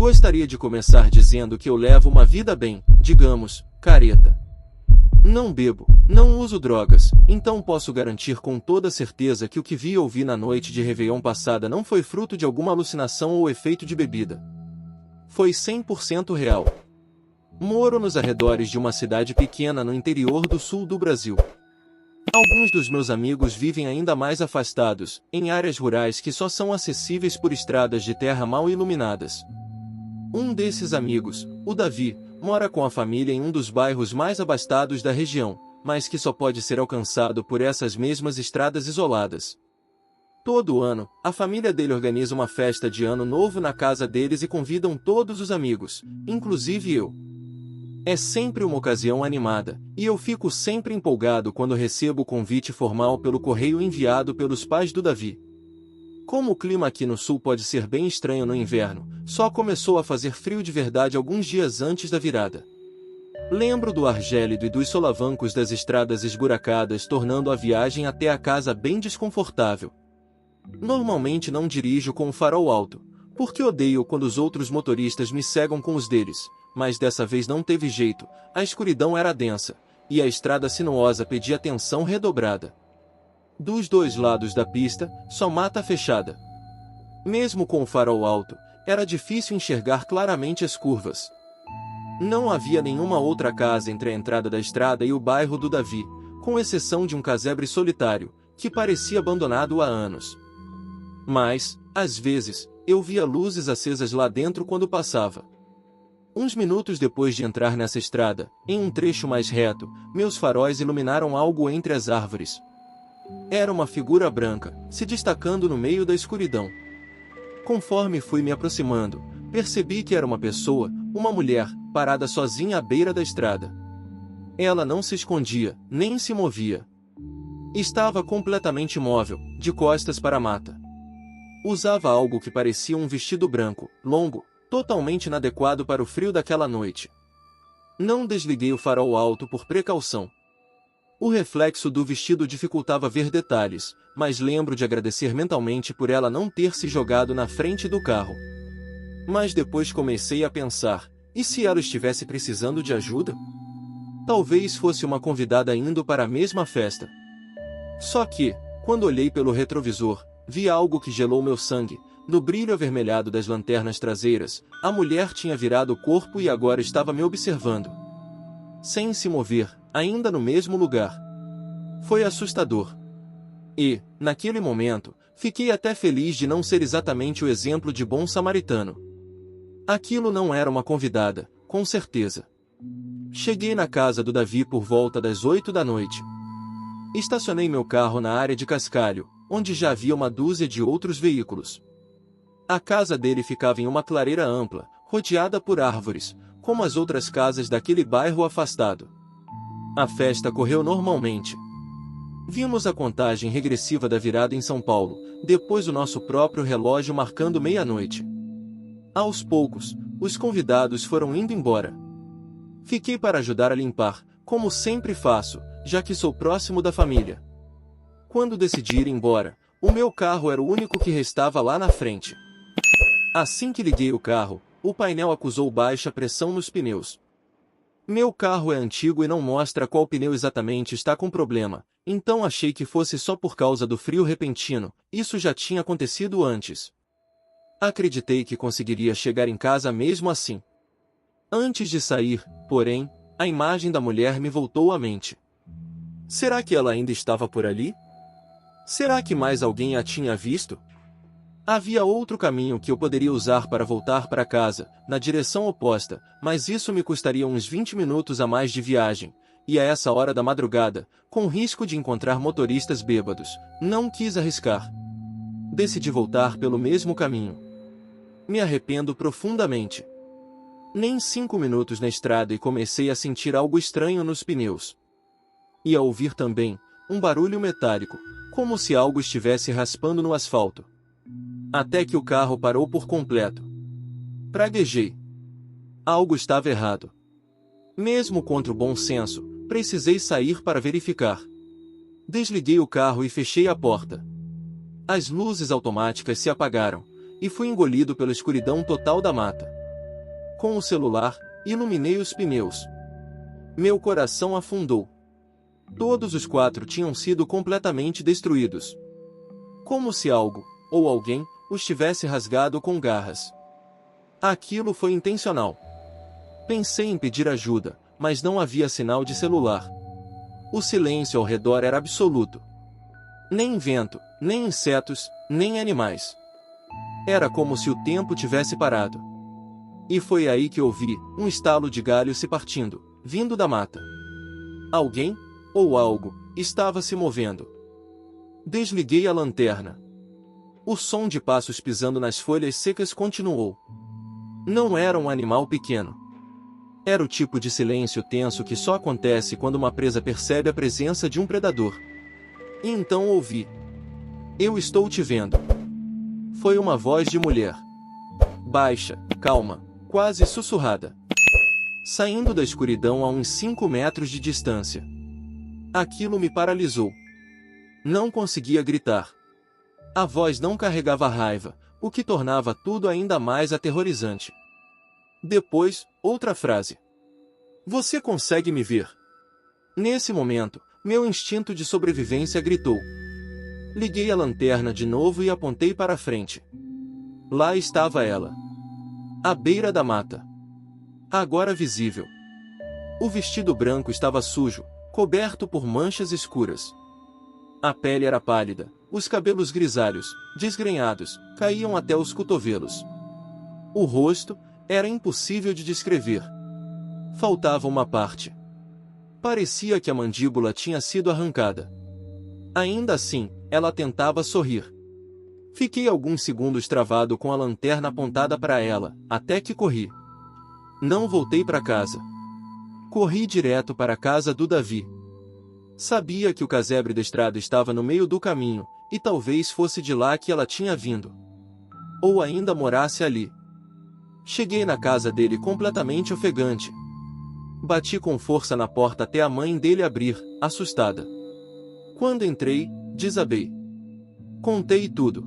Gostaria de começar dizendo que eu levo uma vida bem, digamos, careta. Não bebo, não uso drogas, então posso garantir com toda certeza que o que vi e ouvi na noite de Réveillon passada não foi fruto de alguma alucinação ou efeito de bebida. Foi 100% real. Moro nos arredores de uma cidade pequena no interior do sul do Brasil. Alguns dos meus amigos vivem ainda mais afastados, em áreas rurais que só são acessíveis por estradas de terra mal iluminadas. Um desses amigos, o Davi, mora com a família em um dos bairros mais abastados da região, mas que só pode ser alcançado por essas mesmas estradas isoladas. Todo ano, a família dele organiza uma festa de ano novo na casa deles e convidam todos os amigos, inclusive eu. É sempre uma ocasião animada, e eu fico sempre empolgado quando recebo o convite formal pelo correio enviado pelos pais do Davi. Como o clima aqui no sul pode ser bem estranho no inverno, só começou a fazer frio de verdade alguns dias antes da virada. Lembro do ar gélido e dos solavancos das estradas esburacadas, tornando a viagem até a casa bem desconfortável. Normalmente não dirijo com o farol alto, porque odeio quando os outros motoristas me cegam com os deles, mas dessa vez não teve jeito, a escuridão era densa, e a estrada sinuosa pedia atenção redobrada. Dos dois lados da pista, só mata fechada. Mesmo com o farol alto, era difícil enxergar claramente as curvas. Não havia nenhuma outra casa entre a entrada da estrada e o bairro do Davi, com exceção de um casebre solitário, que parecia abandonado há anos. Mas, às vezes, eu via luzes acesas lá dentro quando passava. Uns minutos depois de entrar nessa estrada, em um trecho mais reto, meus faróis iluminaram algo entre as árvores. Era uma figura branca, se destacando no meio da escuridão. Conforme fui me aproximando, percebi que era uma pessoa, uma mulher, parada sozinha à beira da estrada. Ela não se escondia, nem se movia. Estava completamente imóvel, de costas para a mata. Usava algo que parecia um vestido branco, longo, totalmente inadequado para o frio daquela noite. Não desliguei o farol alto por precaução. O reflexo do vestido dificultava ver detalhes, mas lembro de agradecer mentalmente por ela não ter se jogado na frente do carro. Mas depois comecei a pensar, e se ela estivesse precisando de ajuda? Talvez fosse uma convidada indo para a mesma festa. Só que, quando olhei pelo retrovisor, vi algo que gelou meu sangue. No brilho avermelhado das lanternas traseiras, a mulher tinha virado o corpo e agora estava me observando. Sem se mover, ainda no mesmo lugar. Foi assustador. E, naquele momento, fiquei até feliz de não ser exatamente o exemplo de bom samaritano. Aquilo não era uma convidada, com certeza. Cheguei na casa do Davi por volta das 8 da noite. Estacionei meu carro na área de cascalho, onde já havia uma dúzia de outros veículos. A casa dele ficava em uma clareira ampla, rodeada por árvores, como as outras casas daquele bairro afastado. A festa correu normalmente. Vimos a contagem regressiva da virada em São Paulo, depois o nosso próprio relógio marcando meia-noite. Aos poucos, os convidados foram indo embora. Fiquei para ajudar a limpar, como sempre faço, já que sou próximo da família. Quando decidi ir embora, o meu carro era o único que restava lá na frente. Assim que liguei o carro, o painel acusou baixa pressão nos pneus. Meu carro é antigo e não mostra qual pneu exatamente está com problema, então achei que fosse só por causa do frio repentino, isso já tinha acontecido antes. Acreditei que conseguiria chegar em casa mesmo assim. Antes de sair, porém, a imagem da mulher me voltou à mente. Será que ela ainda estava por ali? Será que mais alguém a tinha visto? Havia outro caminho que eu poderia usar para voltar para casa, na direção oposta, mas isso me custaria uns 20 minutos a mais de viagem, e a essa hora da madrugada, com risco de encontrar motoristas bêbados, não quis arriscar. Decidi voltar pelo mesmo caminho. Me arrependo profundamente. Nem 5 minutos na estrada e comecei a sentir algo estranho nos pneus. E a ouvir também, um barulho metálico, como se algo estivesse raspando no asfalto. Até que o carro parou por completo. Praguejei. Algo estava errado. Mesmo contra o bom senso, precisei sair para verificar. Desliguei o carro e fechei a porta. As luzes automáticas se apagaram, e fui engolido pela escuridão total da mata. Com o celular, iluminei os pneus. Meu coração afundou. Todos os 4 tinham sido completamente destruídos. Como se algo, ou alguém, os tivesse rasgado com garras. Aquilo foi intencional. Pensei em pedir ajuda, mas não havia sinal de celular. O silêncio ao redor era absoluto. Nem vento, nem insetos, nem animais. Era como se o tempo tivesse parado. E foi aí que ouvi um estalo de galho se partindo, vindo da mata. Alguém, ou algo, estava se movendo. Desliguei a lanterna. O som de passos pisando nas folhas secas continuou. Não era um animal pequeno. Era o tipo de silêncio tenso que só acontece quando uma presa percebe a presença de um predador. E então ouvi: "Eu estou te vendo." Foi uma voz de mulher. Baixa, calma, quase sussurrada. Saindo da escuridão a uns 5 metros de distância. Aquilo me paralisou. Não conseguia gritar. A voz não carregava raiva, o que tornava tudo ainda mais aterrorizante. Depois, outra frase. "Você consegue me ver?" Nesse momento, meu instinto de sobrevivência gritou. Liguei a lanterna de novo e apontei para a frente. Lá estava ela. À beira da mata. Agora visível. O vestido branco estava sujo, coberto por manchas escuras. A pele era pálida, os cabelos grisalhos, desgrenhados, caíam até os cotovelos. O rosto era impossível de descrever. Faltava uma parte. Parecia que a mandíbula tinha sido arrancada. Ainda assim, ela tentava sorrir. Fiquei alguns segundos travado com a lanterna apontada para ela, até que corri. Não voltei para casa. Corri direto para a casa do Davi. Sabia que o casebre da estrada estava no meio do caminho, e talvez fosse de lá que ela tinha vindo. Ou ainda morasse ali. Cheguei na casa dele completamente ofegante. Bati com força na porta até a mãe dele abrir, assustada. Quando entrei, desabei. Contei tudo.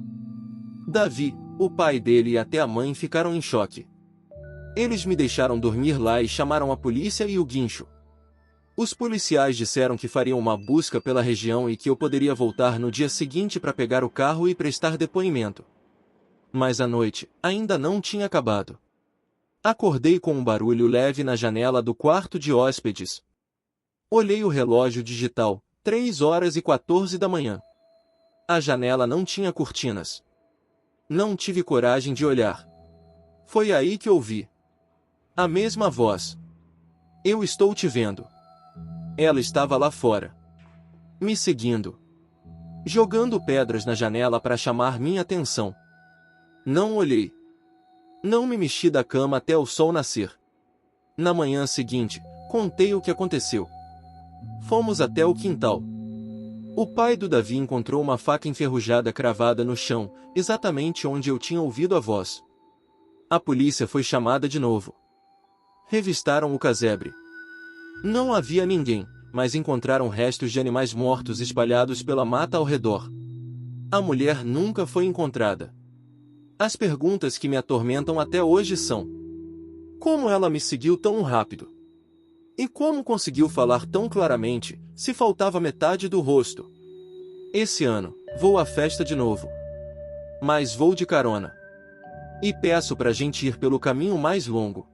Davi, o pai dele e até a mãe ficaram em choque. Eles me deixaram dormir lá e chamaram a polícia e o guincho. Os policiais disseram que fariam uma busca pela região e que eu poderia voltar no dia seguinte para pegar o carro e prestar depoimento. Mas a noite ainda não tinha acabado. Acordei com um barulho leve na janela do quarto de hóspedes. Olhei o relógio digital, 3h14 da manhã. A janela não tinha cortinas. Não tive coragem de olhar. Foi aí que ouvi a mesma voz. "Eu estou te vendo." Ela estava lá fora, me seguindo, jogando pedras na janela para chamar minha atenção. Não olhei. Não me mexi da cama até o sol nascer. Na manhã seguinte, contei o que aconteceu. Fomos até o quintal. O pai do Davi encontrou uma faca enferrujada cravada no chão, exatamente onde eu tinha ouvido a voz. A polícia foi chamada de novo. Revistaram o casebre. Não havia ninguém, mas encontraram restos de animais mortos espalhados pela mata ao redor. A mulher nunca foi encontrada. As perguntas que me atormentam até hoje são: como ela me seguiu tão rápido? E como conseguiu falar tão claramente, se faltava metade do rosto? Esse ano, vou à festa de novo. Mas vou de carona. E peço pra gente ir pelo caminho mais longo.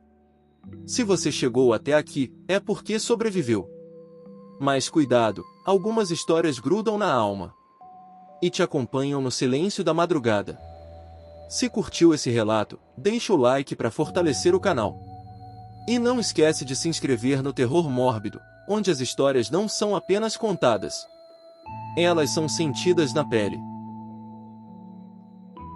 Se você chegou até aqui, é porque sobreviveu. Mas cuidado, algumas histórias grudam na alma. E te acompanham no silêncio da madrugada. Se curtiu esse relato, deixa o like para fortalecer o canal. E não esquece de se inscrever no Terror Mórbido, onde as histórias não são apenas contadas. Elas são sentidas na pele.